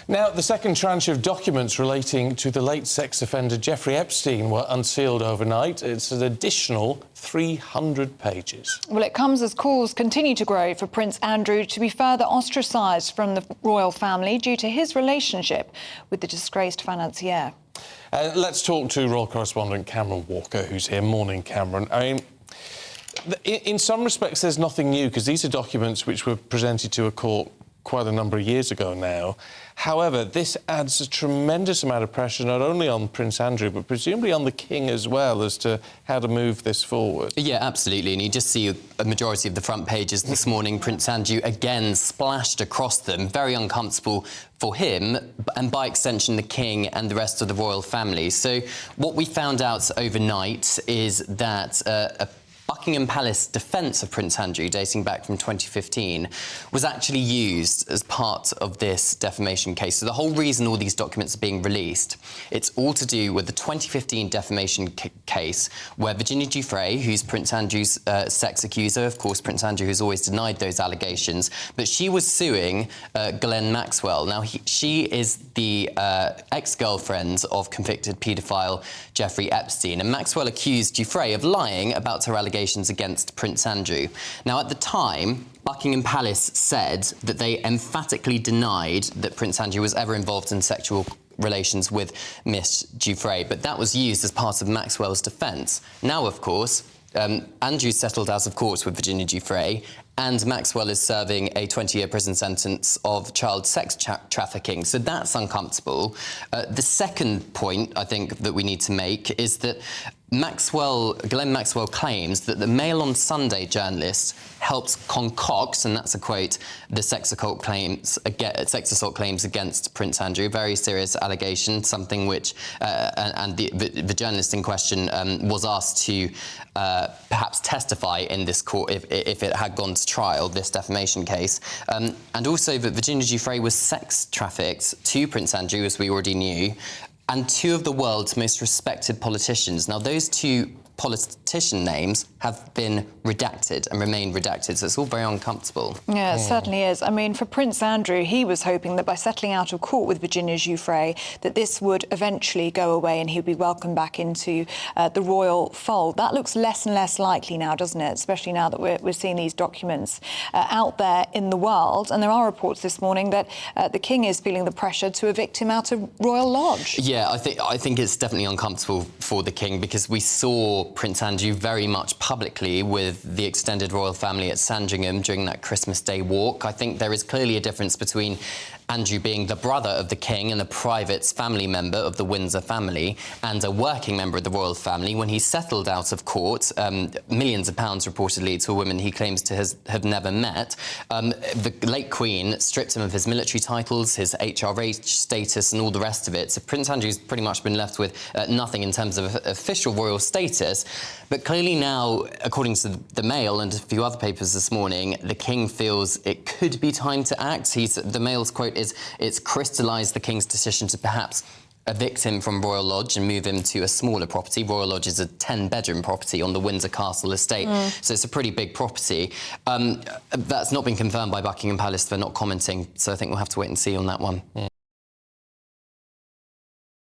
Now, the second tranche of documents relating to the late sex offender Jeffrey Epstein were unsealed overnight. It's an additional 300 pages. Well, it comes as calls continue to grow for Prince Andrew to be further ostracised from the royal family due to his relationship with the disgraced financier. Let's talk to Royal Correspondent Cameron Walker, who's here. Morning, Cameron. I mean, in some respects, there's nothing new, because these are documents which were presented to a court quite a number of years ago now. However, this adds a tremendous amount of pressure not only on Prince Andrew, but presumably on the King as well, as to how to move this forward. Yeah, absolutely. And you just see a majority of the front pages this morning. Prince Andrew again splashed across them. Very uncomfortable for him, and by extension the King and the rest of the royal family. So what we found out overnight is that a Buckingham Palace defence of Prince Andrew, dating back from 2015, was actually used as part of this defamation case. So the whole reason all these documents are being released, it's all to do with the 2015 defamation case where Virginia Giuffre, who's Prince Andrew's sex accuser, of course Prince Andrew has always denied those allegations, but she was suing Ghislaine Maxwell. Now, she is the ex-girlfriend of convicted paedophile Jeffrey Epstein, and Maxwell accused Giuffre of lying about her allegations against Prince Andrew. Now, at the time, Buckingham Palace said that they emphatically denied that Prince Andrew was ever involved in sexual relations with Miss Giuffre, but that was used as part of Maxwell's defence. Now, of course, Andrew settled out of court with Virginia Giuffre, and Maxwell is serving a 20-year prison sentence of child sex trafficking. So that's uncomfortable. The second point I think that we need to make is that Ghislaine Maxwell claims that the Mail on Sunday journalist helped concoct, and that's a quote, the sex assault claims against Prince Andrew. Very serious allegation, something which, and the journalist in question was asked to perhaps testify in this court if it had gone to trial, this defamation case. And also that Virginia Giuffre was sex trafficked to Prince Andrew, as we already knew, and two of the world's most respected politicians. Now, those two politician names have been redacted and remain redacted, so it's all very uncomfortable. Yeah, it certainly is. I mean, for Prince Andrew, he was hoping that by settling out of court with Virginia Giuffre, that this would eventually go away and he'd be welcomed back into the royal fold. That looks less and less likely now, doesn't it? Especially now that we're seeing these documents out there in the world. And there are reports this morning that the King is feeling the pressure to evict him out of Royal Lodge. Yeah, I think it's definitely uncomfortable for the King, because we saw Prince Andrew very much publicly with the extended royal family at Sandringham during that Christmas Day walk. I think there is clearly a difference between Andrew being the brother of the King and a private family member of the Windsor family and a working member of the royal family. When he settled out of court, millions of pounds reportedly to a woman he claims to have never met, the late Queen stripped him of his military titles, his HRH status and all the rest of it. So Prince Andrew's pretty much been left with nothing in terms of official royal status. But clearly now, according to the Mail and a few other papers this morning, the King feels it could be time to act. The Mail's quote is, "It's crystallised the King's decision to perhaps evict him from Royal Lodge and move him to a smaller property." Royal Lodge is a 10-bedroom property on the Windsor Castle estate, so it's a pretty big property. That's not been confirmed by Buckingham Palace. They're not commenting, so I think we'll have to wait and see on that one.